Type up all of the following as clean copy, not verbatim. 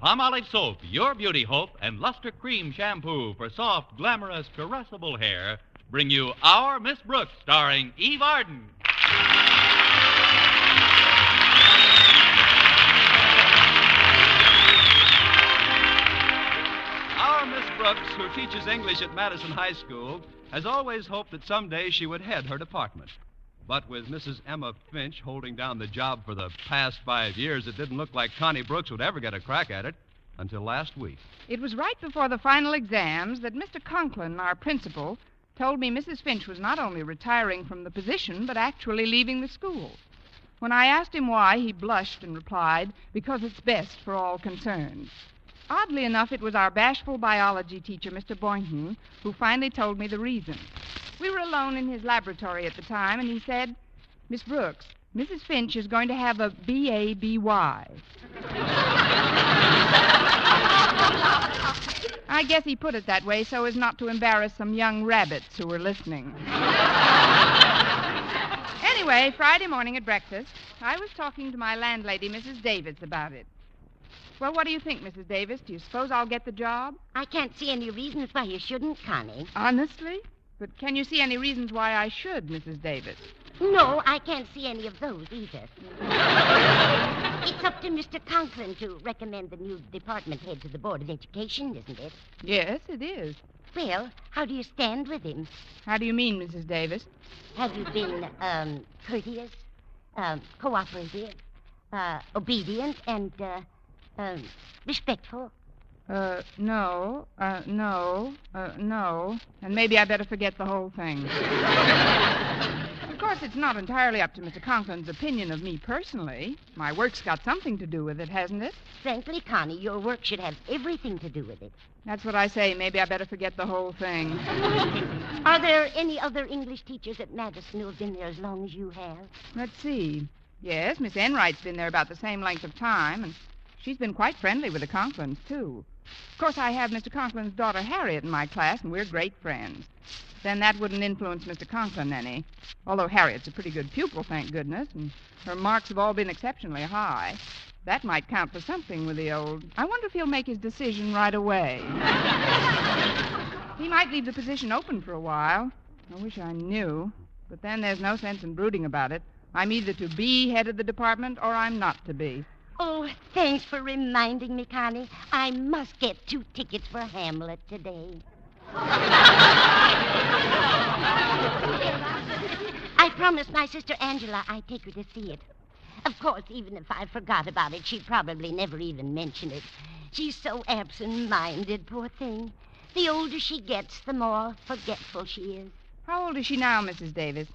Palmolive Soap, your beauty hope, and Luster Cream Shampoo for soft, glamorous, caressable hair bring you Our Miss Brooks, starring Eve Arden. Our Miss Brooks, who teaches English at Madison High School, has always hoped that someday she would head her department. But with Mrs. Emma Finch holding down the job for the past 5 years, it didn't look like Connie Brooks would ever get a crack at it until last week. It was right before the final exams that Mr. Conklin, our principal, told me Mrs. Finch was not only retiring from the position, but actually leaving the school. When I asked him why, he blushed and replied, because it's best for all concerned. Oddly enough, it was our bashful biology teacher, Mr. Boynton, who finally told me the reason. We were alone in his laboratory at the time, and he said, "Miss Brooks, Mrs. Finch is going to have a B.A.B.Y." I guess he put it that way so as not to embarrass some young rabbits who were listening. Anyway, Friday morning at breakfast, I was talking to my landlady, Mrs. Davis, about it. Well, what do you think, Mrs. Davis? Do you suppose I'll get the job? I can't see any reasons why you shouldn't, Connie. Honestly? But can you see any reasons why I should, Mrs. Davis? No, I can't see any of those either. It's up to Mr. Conklin to recommend the new department head to the Board of Education, isn't it? Yes, it is. Well, how do you stand with him? How do you mean, Mrs. Davis? Have you been courteous, cooperative, obedient, and respectful? No. And maybe I better forget the whole thing. Of course, it's not entirely up to Mr. Conklin's opinion of me personally. My work's got something to do with it, hasn't it? Frankly, Connie, your work should have everything to do with it. That's what I say. Maybe I better forget the whole thing. Are there any other English teachers at Madison who have been there as long as you have? Let's see. Yes, Miss Enright's been there about the same length of time, and she's been quite friendly with the Conklins, too. Of course, I have Mr. Conklin's daughter, Harriet, in my class, and we're great friends. Then that wouldn't influence Mr. Conklin any. Although Harriet's a pretty good pupil, thank goodness, and her marks have all been exceptionally high. That might count for something with the old... I wonder if he'll make his decision right away. He might leave the position open for a while. I wish I knew. But then there's no sense in brooding about it. I'm either to be head of the department or I'm not to be. Oh, thanks for reminding me, Connie. I must get 2 tickets for Hamlet today. I promised my sister Angela I'd take her to see it. Of course, even if I forgot about it, she'd probably never even mention it. She's so absent-minded, poor thing. The older she gets, the more forgetful she is. How old is she now, Mrs. Davis?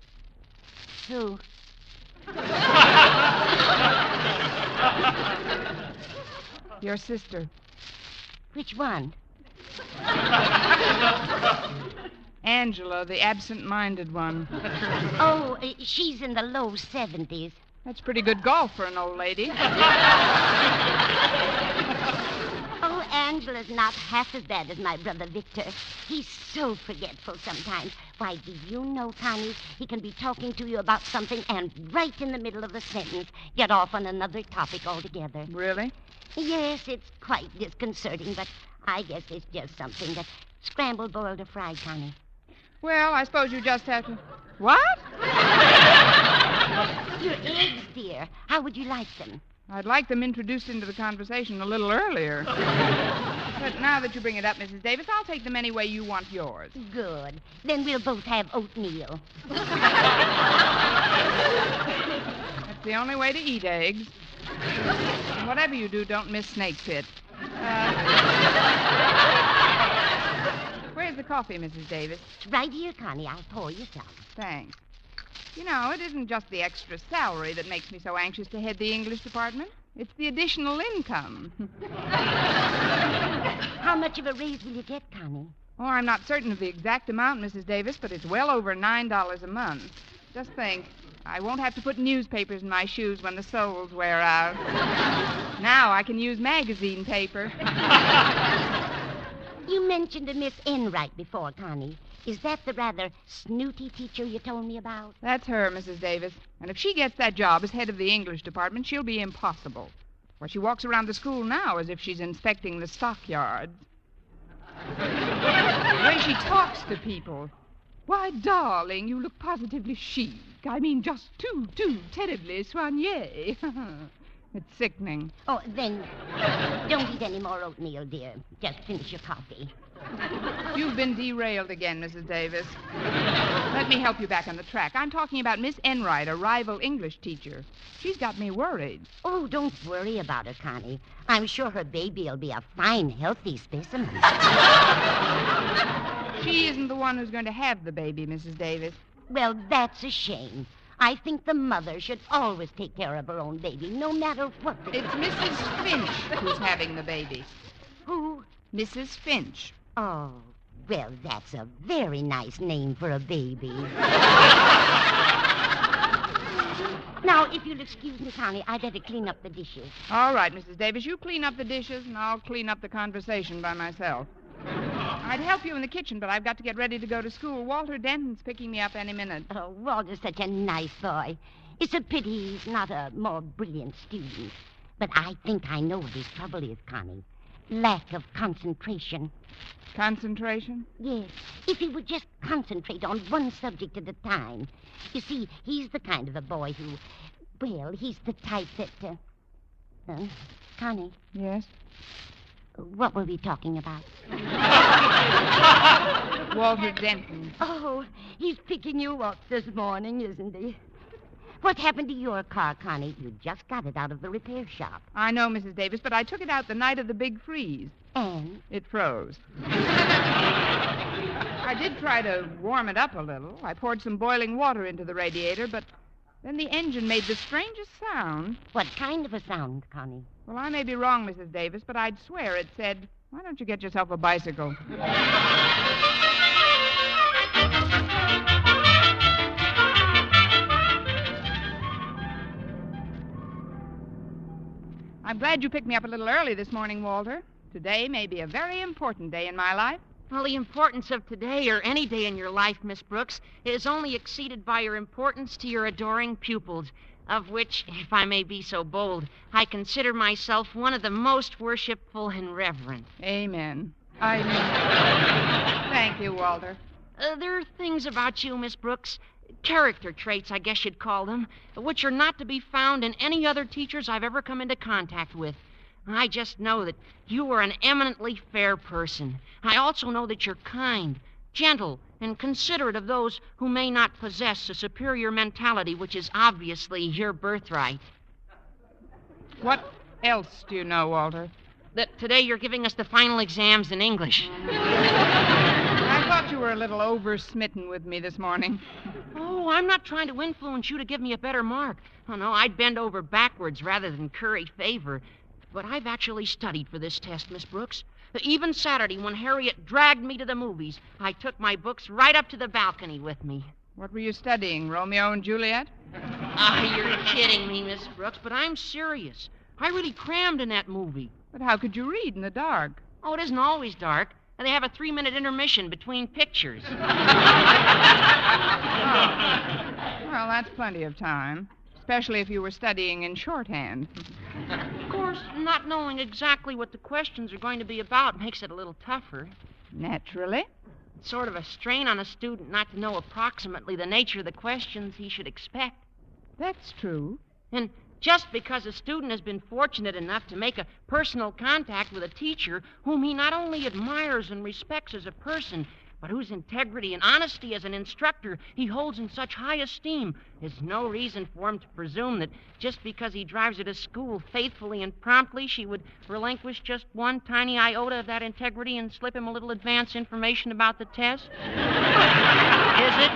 Who? Your sister. Which one? Angela, the absent-minded one. Oh, she's in the low 70s. That's pretty good golf for an old lady. Oh, Angela's not half as bad as my brother Victor. He's so forgetful sometimes. Why, do you know, Connie, he can be talking to you about something and right in the middle of the sentence get off on another topic altogether. Really? Yes, it's quite disconcerting, but I guess it's just something that scrambled, boiled, or fried, Connie. Well, I suppose you just have to... What? Your eggs, dear. How would you like them? I'd like them introduced into the conversation a little earlier. But now that you bring it up, Mrs. Davis, I'll take them any way you want yours. Good. Then we'll both have oatmeal. That's the only way to eat eggs. And whatever you do, don't miss Snake Pit. Where's the coffee, Mrs. Davis? It's right here, Connie. I'll pour you some. Thanks. You know, it isn't just the extra salary that makes me so anxious to head the English department. It's the additional income. How much of a raise will you get, Connie? Oh, I'm not certain of the exact amount, Mrs. Davis, but it's well over $9 a month. Just think, I won't have to put newspapers in my shoes when the soles wear out. Now I can use magazine paper. You mentioned a Miss Enright before, Connie. Is that the rather snooty teacher you told me about? That's her, Mrs. Davis. And if she gets that job as head of the English department, she'll be impossible. Well, she walks around the school now as if she's inspecting the stockyards. The way she talks to people. Why, darling, you look positively chic. I mean, just too terribly soigné. It's sickening. Oh, then don't eat any more oatmeal, dear. Just finish your coffee. You've been derailed again, Mrs. Davis. Let me help you back on the track. I'm talking about Miss Enright, a rival English teacher. She's got me worried. Oh, don't worry about her, Connie. I'm sure her baby'll be a fine, healthy specimen. She isn't the one who's going to have the baby, Mrs. Davis. Well, that's a shame. I think the mother should always take care of her own baby, no matter what. It's Mrs. Finch who's having the baby. Who? Mrs. Finch. Oh, well, that's a very nice name for a baby. Now, if you'll excuse me, Connie, I'd better clean up the dishes. All right, Mrs. Davis, you clean up the dishes, and I'll clean up the conversation by myself. I'd help you in the kitchen, but I've got to get ready to go to school. Walter Denton's picking me up any minute. Oh, Walter's such a nice boy. It's a pity he's not a more brilliant student. But I think I know what his trouble is, Connie. Lack of concentration. Concentration? Yes. If he would just concentrate on one subject at a time. You see, he's the kind of a boy who... Well, he's the type that... Connie? Yes? What were we talking about? Walter Denton. Oh, he's picking you up this morning, isn't he? What happened to your car, Connie? You just got it out of the repair shop. I know, Mrs. Davis, but I took it out the night of the big freeze. And? It froze. I did try to warm it up a little. I poured some boiling water into the radiator, but then the engine made the strangest sound. What kind of a sound, Connie? Well, I may be wrong, Mrs. Davis, but I'd swear it said, "Why don't you get yourself a bicycle?" I'm glad you picked me up a little early this morning, Walter. Today may be a very important day in my life. Well, the importance of today or any day in your life, Miss Brooks, is only exceeded by your importance to your adoring pupils, of which, if I may be so bold, I consider myself one of the most worshipful and reverent. Amen. Thank you, Walter. There are things about you, Miss Brooks, character traits, I guess you'd call them, which are not to be found in any other teachers I've ever come into contact with. I just know that you are an eminently fair person. I also know that you're kind, gentle, and considerate of those who may not possess a superior mentality, which is obviously your birthright. What else do you know, Walter? That today you're giving us the final exams in English. I thought you were a little over-smitten with me this morning. Oh, I'm not trying to influence you to give me a better mark. Oh, no, I'd bend over backwards rather than curry favor. But I've actually studied for this test, Miss Brooks. Even Saturday, when Harriet dragged me to the movies, I took my books right up to the balcony with me. What were you studying, Romeo and Juliet? You're kidding me, Miss Brooks, but I'm serious. I really crammed in that movie. But how could you read in the dark? Oh, it isn't always dark. They have a 3-minute intermission between pictures. Oh. Well, that's plenty of time, especially if you were studying in shorthand. Of course, not knowing exactly what the questions are going to be about makes it a little tougher. Naturally. It's sort of a strain on a student not to know approximately the nature of the questions he should expect. That's true. And just because a student has been fortunate enough to make a personal contact with a teacher whom he not only admires and respects as a person, but whose integrity and honesty as an instructor he holds in such high esteem, is no reason for him to presume that just because he drives her to school faithfully and promptly, she would relinquish just one tiny iota of that integrity and slip him a little advance information about the test. Is it?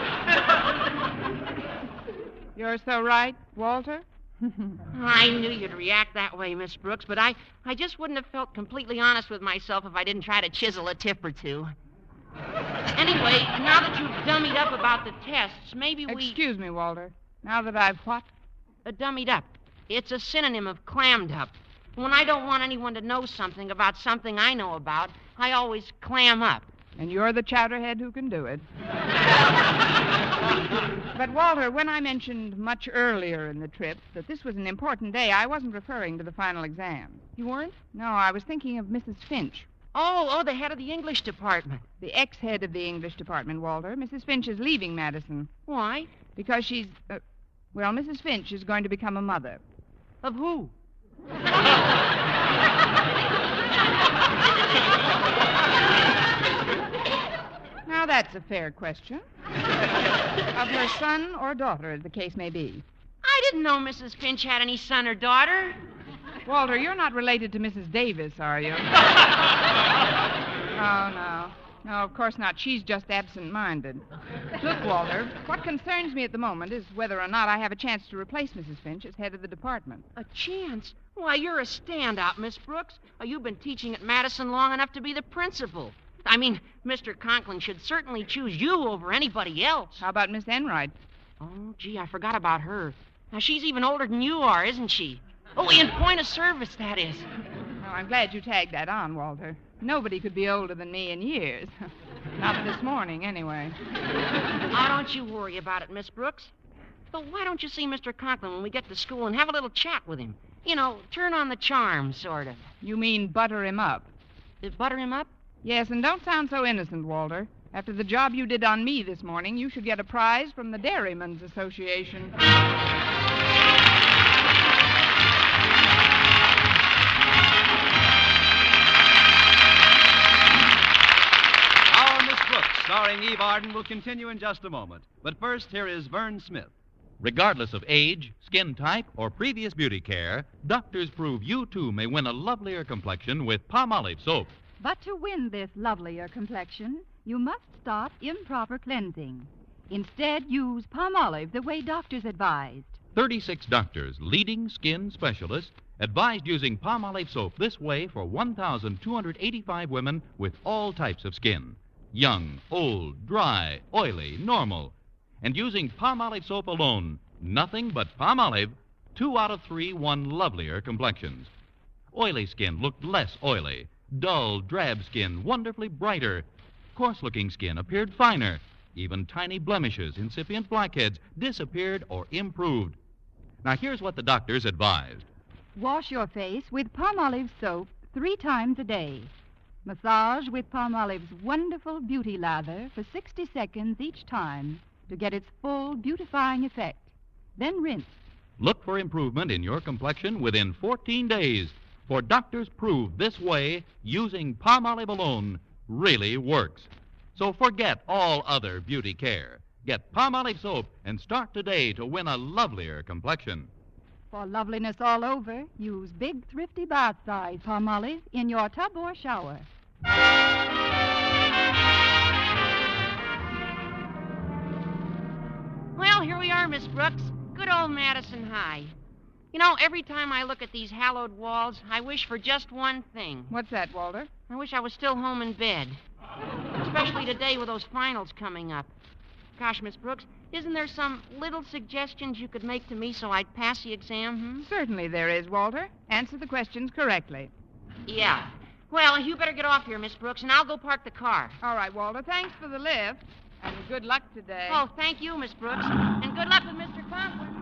You're so right, Walter. I knew you'd react that way, Miss Brooks, but I just wouldn't have felt completely honest with myself if I didn't try to chisel a tip or two. Anyway, now that you've dummied up about the tests, maybe we... Excuse me, Walter. Now that I've what? Dummied up. It's a synonym of clammed up. When I don't want anyone to know something about something I know about, I always clam up. And you're the chowderhead who can do it. But, Walter, when I mentioned much earlier in the trip that this was an important day, I wasn't referring to the final exam. You weren't? No, I was thinking of Mrs. Finch. Oh, the head of the English department. The ex-head of the English department, Walter. Mrs. Finch is leaving Madison. Why? Because she's, Mrs. Finch is going to become a mother. Of who? Now, that's a fair question. Of her son or daughter, as the case may be. I didn't know Mrs. Finch had any son or daughter. Walter, you're not related to Mrs. Davis, are you? Oh, no. No, of course not. She's just absent-minded. Look, Walter, what concerns me at the moment is whether or not I have a chance to replace Mrs. Finch as head of the department. A chance? Why, you're a standout, Miss Brooks. You've been teaching at Madison long enough to be the principal. I mean, Mr. Conklin should certainly choose you over anybody else. How about Miss Enright? Oh, gee, I forgot about her. Now, she's even older than you are, isn't she? Oh, in point of service, that is. Oh, I'm glad you tagged that on, Walter. Nobody could be older than me in years. Not this morning, anyway. Oh, don't you worry about it, Miss Brooks. But why don't you see Mr. Conklin when we get to school and have a little chat with him? You know, turn on the charm, sort of. You mean butter him up? Butter him up? Yes, and don't sound so innocent, Walter. After the job you did on me this morning, you should get a prize from the Dairymen's Association. Our Miss Brooks, starring Eve Arden, will continue in just a moment. But first, here is Vern Smith. Regardless of age, skin type, or previous beauty care, doctors prove you, too, may win a lovelier complexion with Palmolive soap. But to win this lovelier complexion, you must stop improper cleansing. Instead, use Palmolive the way doctors advised. 36 doctors, leading skin specialists, advised using Palmolive soap this way for 1,285 women with all types of skin. Young, old, dry, oily, normal. And using Palmolive soap alone, nothing but Palmolive, 2 out of 3 won lovelier complexions. Oily skin looked less oily. Dull, drab skin, wonderfully brighter. Coarse-looking skin appeared finer. Even tiny blemishes, incipient blackheads, disappeared or improved. Now, here's what the doctors advised. Wash your face with Palmolive soap 3 times a day. Massage with Palmolive's wonderful beauty lather for 60 seconds each time to get its full beautifying effect. Then rinse. Look for improvement in your complexion within 14 days. For doctors prove this way, using Palmolive alone, really works. So forget all other beauty care. Get Palmolive soap and start today to win a lovelier complexion. For loveliness all over, use big, thrifty bath-size Palmolive in your tub or shower. Well, here we are, Miss Brooks. Good old Madison High. You know, every time I look at these hallowed walls, I wish for just one thing. What's that, Walter? I wish I was still home in bed. Especially today with those finals coming up. Gosh, Miss Brooks, isn't there some little suggestions you could make to me so I'd pass the exam, Certainly there is, Walter. Answer the questions correctly. Yeah. Well, you better get off here, Miss Brooks, and I'll go park the car. All right, Walter. Thanks for the lift. And good luck today. Oh, thank you, Miss Brooks. And good luck with Mr. Conklin.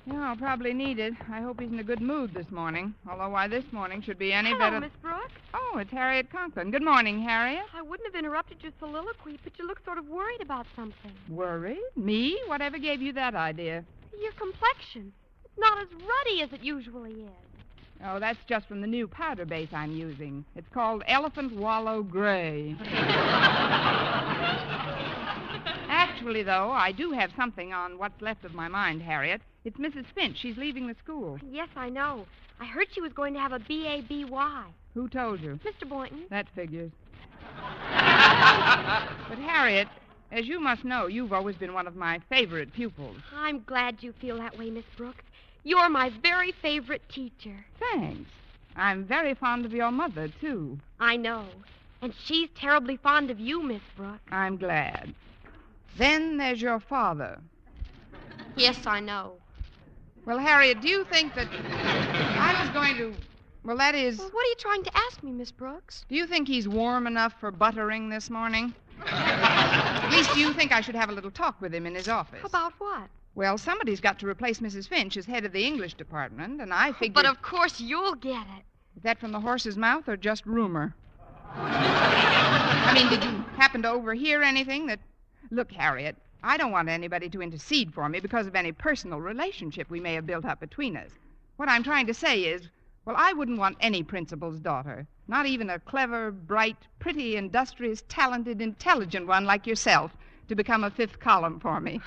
Yeah, I'll probably need it. I hope he's in a good mood this morning. Although why this morning should be any better... Hello, Miss Brooks. Oh, it's Harriet Conklin. Good morning, Harriet. I wouldn't have interrupted your soliloquy, but you look sort of worried about something. Worried? Me? Whatever gave you that idea? Your complexion. It's not as ruddy as it usually is. Oh, that's just from the new powder base I'm using. It's called Elephant Wallow Gray. Actually, though, I do have something on what's left of my mind, Harriet. It's Mrs. Finch. She's leaving the school. Yes, I know. I heard she was going to have a B.A.B.Y. Who told you? Mr. Boynton. That figures. But, Harriet, as you must know, you've always been one of my favorite pupils. I'm glad you feel that way, Miss Brooks. You're my very favorite teacher. Thanks. I'm very fond of your mother, too. I know. And she's terribly fond of you, Miss Brooks. I'm glad. Then there's your father. Yes, I know. Well, Harriet, do you think that I was going to... Well, that is... Well, what are you trying to ask me, Miss Brooks? Do you think he's warm enough for buttering this morning? At least do you think I should have a little talk with him in his office? About what? Well, somebody's got to replace Mrs. Finch as head of the English department, and I figured... But of course you'll get it. Is that from the horse's mouth or just rumor? I mean, did you happen to overhear anything that... Look, Harriet, I don't want anybody to intercede for me because of any personal relationship we may have built up between us. What I'm trying to say is, well, I wouldn't want any principal's daughter, not even a clever, bright, pretty, industrious, talented, intelligent one like yourself, to become a fifth column for me.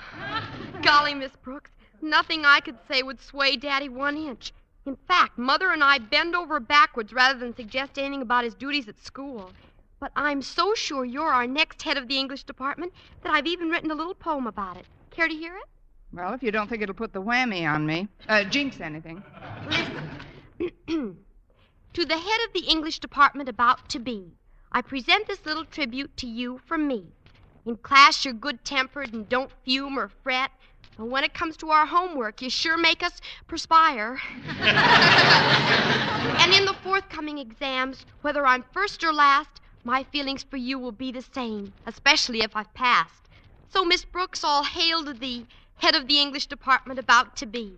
Golly, Miss Brooks, nothing I could say would sway Daddy 1 inch. In fact, Mother and I bend over backwards rather than suggest anything about his duties at school. But I'm so sure you're our next head of the English department that I've even written a little poem about it. Care to hear it? Well, if you don't think it'll put the whammy on me. Jinx anything. Listen. To the head of the English department about to be, I present this little tribute to you from me. In class, you're good-tempered and don't fume or fret. But when it comes to our homework, you sure make us perspire. And in the forthcoming exams, whether I'm first or last, my feelings for you will be the same, especially if I've passed. So, Miss Brooks, all hail to the head of the English department about to be.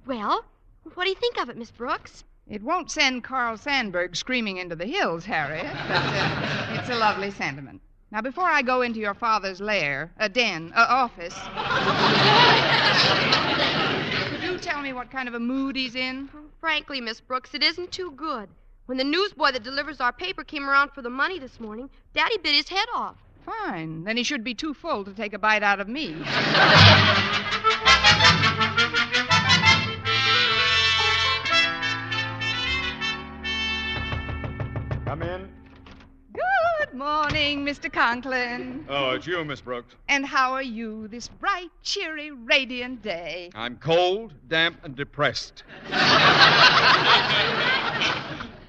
Well, what do you think of it, Miss Brooks? It won't send Carl Sandburg screaming into the hills, Harriet, but it's a lovely sentiment. Now, before I go into your father's office, could you tell me what kind of a mood he's in? Oh, frankly, Miss Brooks, it isn't too good. When the newsboy that delivers our paper came around for the money this morning, Daddy bit his head off. Fine. Then he should be too full to take a bite out of me. Come in. Good morning, Mr. Conklin. Oh, it's you, Miss Brooks. And how are you this bright, cheery, radiant day? I'm cold, damp, and depressed.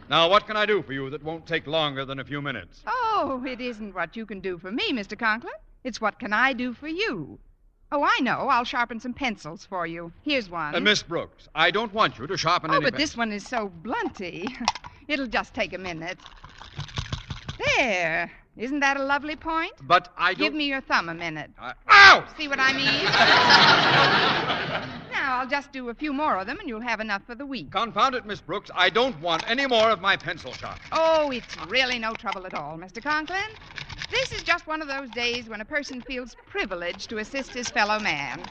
Now, what can I do for you that won't take longer than a few minutes? Oh, it isn't what you can do for me, Mr. Conklin. It's what can I do for you. Oh, I know. I'll sharpen some pencils for you. Here's one. Miss Brooks, I don't want you to sharpen any... but this one is so blunty. It'll just take a minute. There. Isn't that a lovely point? But I don't... Give me your thumb a minute. Ow! See what I mean? Now, I'll just do a few more of them, and you'll have enough for the week. Confound it, Miss Brooks. I don't want any more of my pencil sharp. Oh, it's really no trouble at all, Mr. Conklin. This is just one of those days when a person feels privileged to assist his fellow man.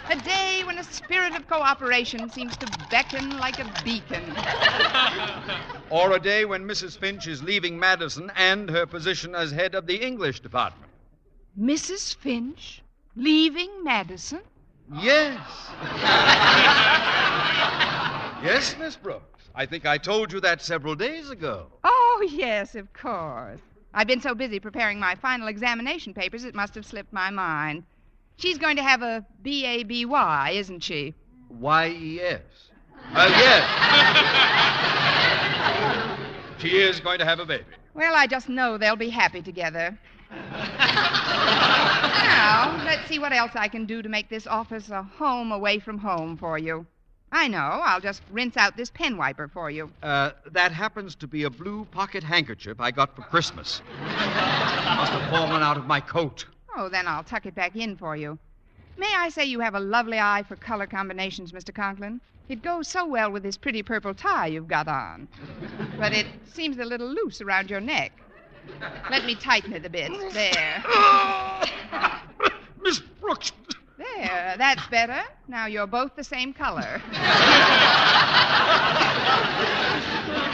A day when a spirit of cooperation seems to beckon like a beacon. Or a day when Mrs. Finch is leaving Madison and her position as head of the English department. Mrs. Finch? Leaving Madison? Yes. Yes, Miss Brooks. I think I told you that several days ago. Oh, yes, of course. I've been so busy preparing my final examination papers, it must have slipped my mind. She's going to have a B.A.B.Y., isn't she? Y-E-S. Yes. She is going to have a baby. Well, I just know they'll be happy together. Now, let's see what else I can do to make this office a home away from home for you. I know. I'll just rinse out this pen wiper for you. That happens to be a blue pocket handkerchief I got for Christmas. Must have fallen out of my coat. Oh, then I'll tuck it back in for you. May I say you have a lovely eye for color combinations, Mr. Conklin? It goes so well with this pretty purple tie you've got on. But it seems a little loose around your neck. Let me tighten it a bit. There. Miss Brooks. There, that's better. Now you're both the same color.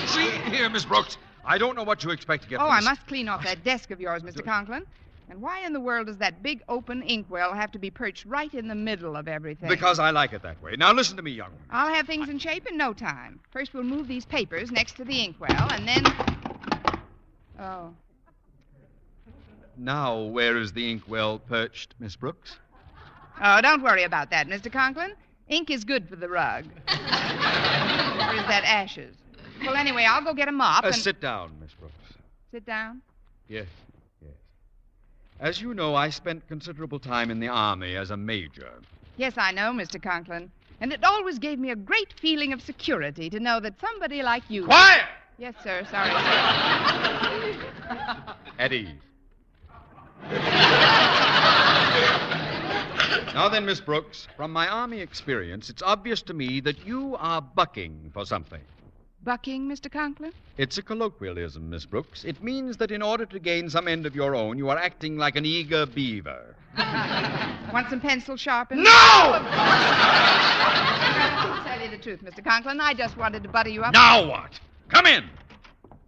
See here, Miss Brooks. I don't know what you expect to get Oh, from I this. must clean off that desk of yours, Mr. Conklin. And why in the world does that big open inkwell have to be perched right in the middle of everything? Because I like it that way. Now listen to me, young woman. I'll have things in shape in no time. First, we'll move these papers next to the inkwell, and then... Oh. Now, where is the inkwell perched, Miss Brooks? Oh, don't worry about that, Mr. Conklin. Ink is good for the rug. Where's that ashes? Well, anyway, I'll go get a mop and... Sit down, Miss Brooks. Sit down? Yes. As you know, I spent considerable time in the Army as a major. Yes, I know, Mr. Conklin. And it always gave me a great feeling of security to know that somebody like you... Quiet! Yes, sir. Sorry, sir. At ease. Now then, Miss Brooks, from my Army experience, it's obvious to me that you are bucking for something. Bucking, Mr. Conklin? It's a colloquialism, Miss Brooks. It means that in order to gain some end of your own, you are acting like an eager beaver. Want some pencil sharpened? No! To tell you the truth, Mr. Conklin, I just wanted to butter you up. Now what? Come in.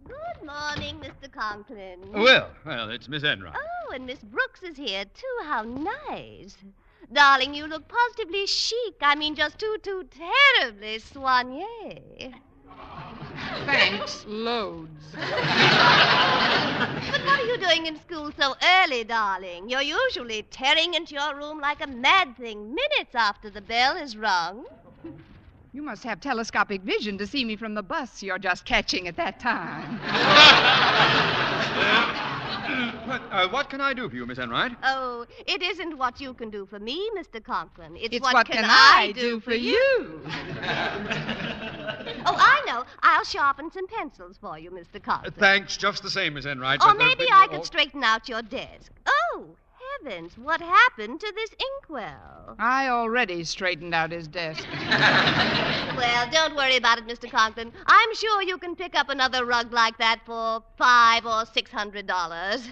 Good morning, Mr. Conklin. Well, it's Miss Enright. Oh, and Miss Brooks is here, too. How nice. Darling, you look positively chic. I mean, just too terribly soigné. Thanks, loads. But what are you doing in school so early, darling? You're usually tearing into your room like a mad thing minutes after the bell is rung. You must have telescopic vision to see me from the bus you're just catching at that time. What can I do for you, Miss Enright? Oh, it isn't what you can do for me, Mr. Conklin. It's what can I do for you? Oh, I know. I'll sharpen some pencils for you, Mr. Conklin. Thanks, just the same, Miss Enright. Or maybe I could straighten out your desk. Oh, heavens, what happened to this inkwell? I already straightened out his desk. Well, don't worry about it, Mr. Conklin. I'm sure you can pick up another rug like that for $500 or $600.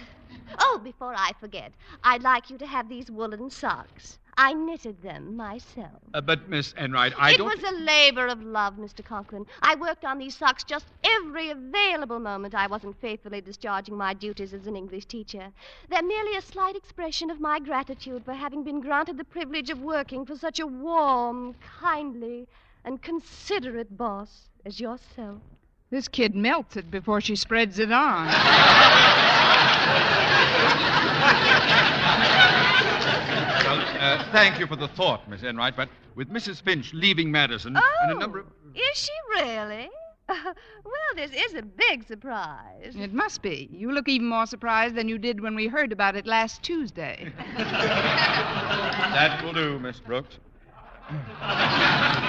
Oh, before I forget, I'd like you to have these woolen socks. I knitted them myself. But, Miss Enright, It was a labor of love, Mr. Conklin. I worked on these socks just every available moment I wasn't faithfully discharging my duties as an English teacher. They're merely a slight expression of my gratitude for having been granted the privilege of working for such a warm, kindly, and considerate boss as yourself. This kid melts it before she spreads it on. Well, thank you for the thought, Miss Enright, but with Mrs. Finch leaving Madison and a number of... Is she really? Well, this is a big surprise. It must be. You look even more surprised than you did when we heard about it last Tuesday. That will do, Miss Brooks.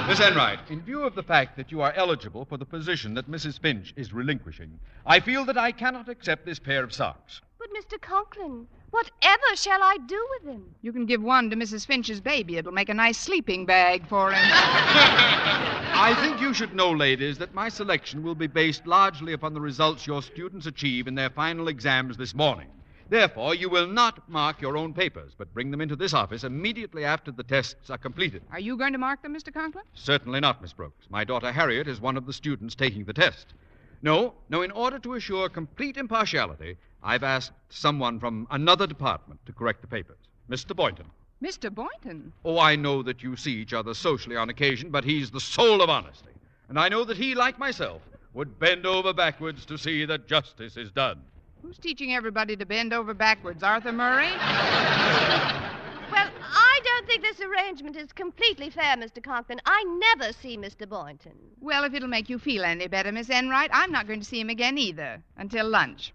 Miss Enright, in view of the fact that you are eligible for the position that Mrs. Finch is relinquishing, I feel that I cannot accept this pair of socks. But, Mr. Conklin, whatever shall I do with them? You can give one to Mrs. Finch's baby. It'll make a nice sleeping bag for him. I think you should know, ladies, that my selection will be based largely upon the results your students achieve in their final exams this morning. Therefore, you will not mark your own papers, but bring them into this office immediately after the tests are completed. Are you going to mark them, Mr. Conklin? Certainly not, Miss Brooks. My daughter Harriet is one of the students taking the test. No, in order to assure complete impartiality, I've asked someone from another department to correct the papers. Mr. Boynton. Mr. Boynton? Oh, I know that you see each other socially on occasion, but he's the soul of honesty. And I know that he, like myself, would bend over backwards to see that justice is done. Who's teaching everybody to bend over backwards? Arthur Murray? Well, I don't think this arrangement is completely fair, Mr. Conklin. I never see Mr. Boynton. Well, if it'll make you feel any better, Miss Enright, I'm not going to see him again either. Until lunch.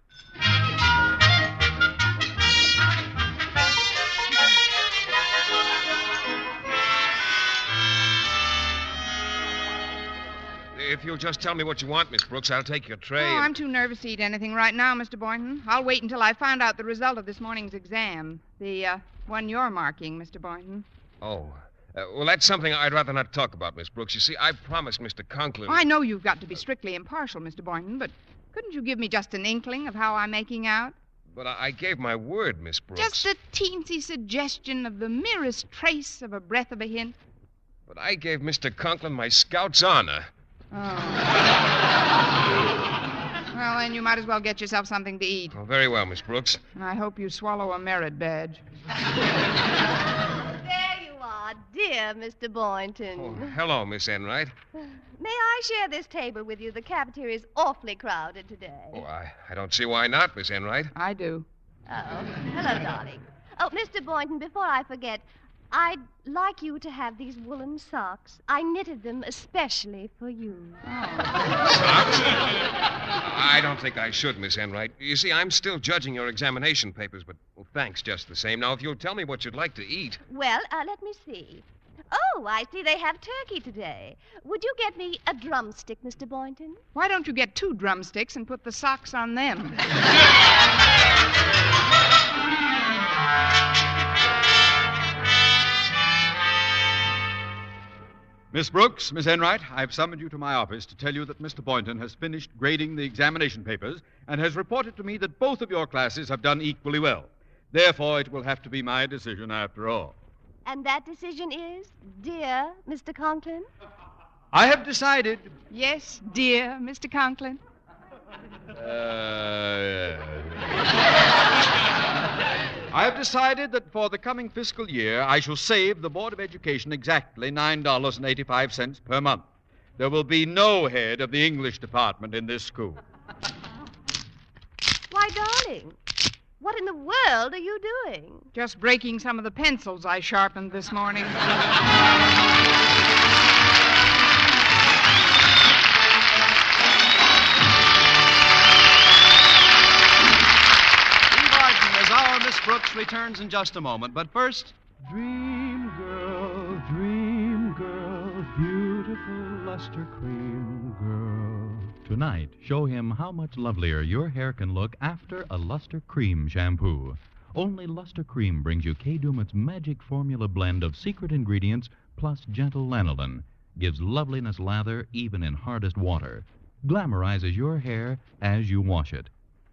If you'll just tell me what you want, Miss Brooks, I'll take your tray. Oh, I'm too nervous to eat anything right now, Mr. Boynton. I'll wait until I find out the result of this morning's exam. The one you're marking, Mr. Boynton. Oh. Well, that's something I'd rather not talk about, Miss Brooks. You see, I promised Mr. Conklin... I know you've got to be strictly impartial, Mr. Boynton, but couldn't you give me just an inkling of how I'm making out? But I gave my word, Miss Brooks. Just a teensy suggestion of the merest trace of a breath of a hint. But I gave Mr. Conklin my scout's honor. Oh. Well, then you might as well get yourself something to eat. Oh, very well, Miss Brooks. And I hope you swallow a merit badge. There you are, dear Mr. Boynton. Oh, hello, Miss Enright. May I share this table with you? The cafeteria is awfully crowded today. Oh, I don't see why not, Miss Enright. I do. Oh, hello, darling. Oh, Mr. Boynton, before I forget, I'd like you to have these woolen socks. I knitted them especially for you. Socks? I don't think I should, Miss Enright. You see, I'm still judging your examination papers, but thanks just the same. Now, if you'll tell me what you'd like to eat. Well, let me see. Oh, I see they have turkey today. Would you get me a drumstick, Mr. Boynton? Why don't you get 2 drumsticks and put the socks on them? Miss Brooks, Miss Enright, I've summoned you to my office to tell you that Mr. Boynton has finished grading the examination papers and has reported to me that both of your classes have done equally well. Therefore, it will have to be my decision after all. And that decision is, dear Mr. Conklin? I have decided. Yes, dear Mr. Conklin. I have decided that for the coming fiscal year, I shall save the Board of Education exactly $9.85 per month. There will be no head of the English department in this school. Why, darling, what in the world are you doing? Just breaking some of the pencils I sharpened this morning. Our Miss Brooks returns in just a moment, but first... Dream girl, beautiful luster cream girl. Tonight, show him how much lovelier your hair can look after a Luster Cream shampoo. Only Luster Cream brings you Kay Daumit's magic formula blend of secret ingredients plus gentle lanolin. Gives loveliness lather even in hardest water. Glamorizes your hair as you wash it.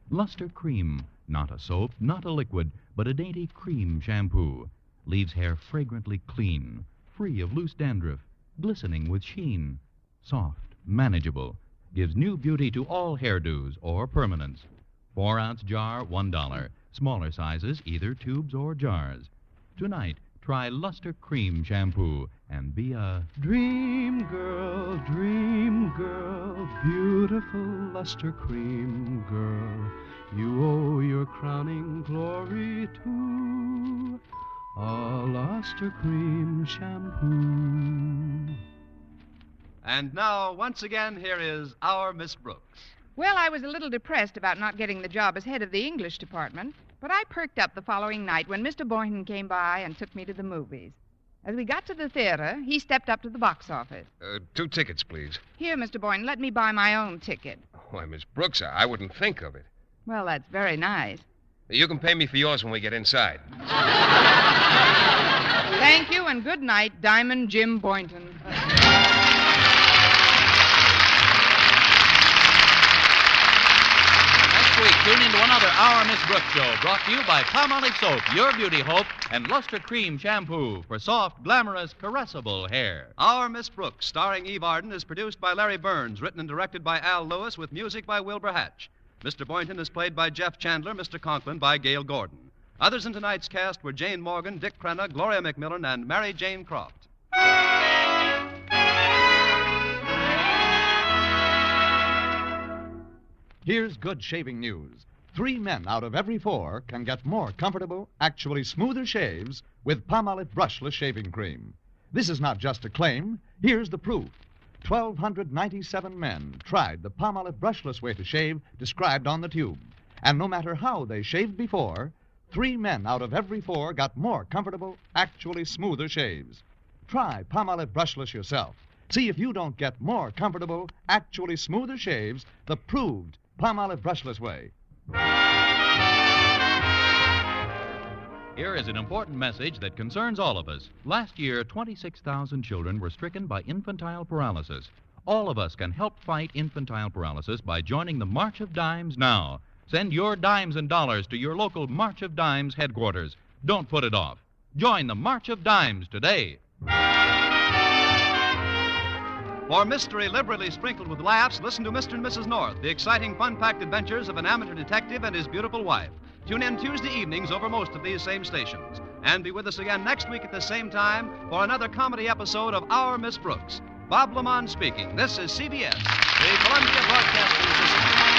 Luster Cream. Not a soap, not a liquid, but a dainty cream shampoo. Leaves hair fragrantly clean, free of loose dandruff, glistening with sheen. Soft, manageable. Gives new beauty to all hairdos or permanents. 4-ounce jar, $1. Smaller sizes, either tubes or jars. Tonight, try Luster Cream shampoo and be a Dream girl, beautiful luster cream girl. You owe your crowning glory to a luster cream shampoo. And now, once again, here is our Miss Brooks. Well, I was a little depressed about not getting the job as head of the English department, but I perked up the following night when Mr. Boynton came by and took me to the movies. As we got to the theater, he stepped up to the box office. 2 tickets, please. Here, Mr. Boynton, let me buy my own ticket. Why, Miss Brooks, I wouldn't think of it. Well, that's very nice. You can pay me for yours when we get inside. Thank you, and good night, Diamond Jim Boynton. Next week, tune into another Our Miss Brooks show, brought to you by Palmolive Soap, Your Beauty Hope, and Luster Cream Shampoo for soft, glamorous, caressable hair. Our Miss Brooks, starring Eve Arden, is produced by Larry Burns, written and directed by Al Lewis, with music by Wilbur Hatch. Mr. Boynton is played by Jeff Chandler, Mr. Conklin by Gale Gordon. Others in tonight's cast were Jane Morgan, Dick Crenna, Gloria McMillan, and Mary Jane Croft. Here's good shaving news. 3 men out of every 4 can get more comfortable, actually smoother shaves with Palmolive Brushless Shaving Cream. This is not just a claim. Here's the proof. 1,297 men tried the Palmolive brushless way to shave described on the tube. And no matter how they shaved before, 3 men out of every 4 got more comfortable, actually smoother shaves. Try Palmolive brushless yourself. See if you don't get more comfortable, actually smoother shaves the proved Palmolive brushless way. Here is an important message that concerns all of us. Last year, 26,000 children were stricken by infantile paralysis. All of us can help fight infantile paralysis by joining the March of Dimes now. Send your dimes and dollars to your local March of Dimes headquarters. Don't put it off. Join the March of Dimes today. For mystery liberally sprinkled with laughs, listen to Mr. and Mrs. North, the exciting, fun-packed adventures of an amateur detective and his beautiful wife. Tune in Tuesday evenings over most of these same stations. And be with us again next week at the same time for another comedy episode of Our Miss Brooks. Bob Lamont speaking. This is CBS, the Columbia Broadcasting System.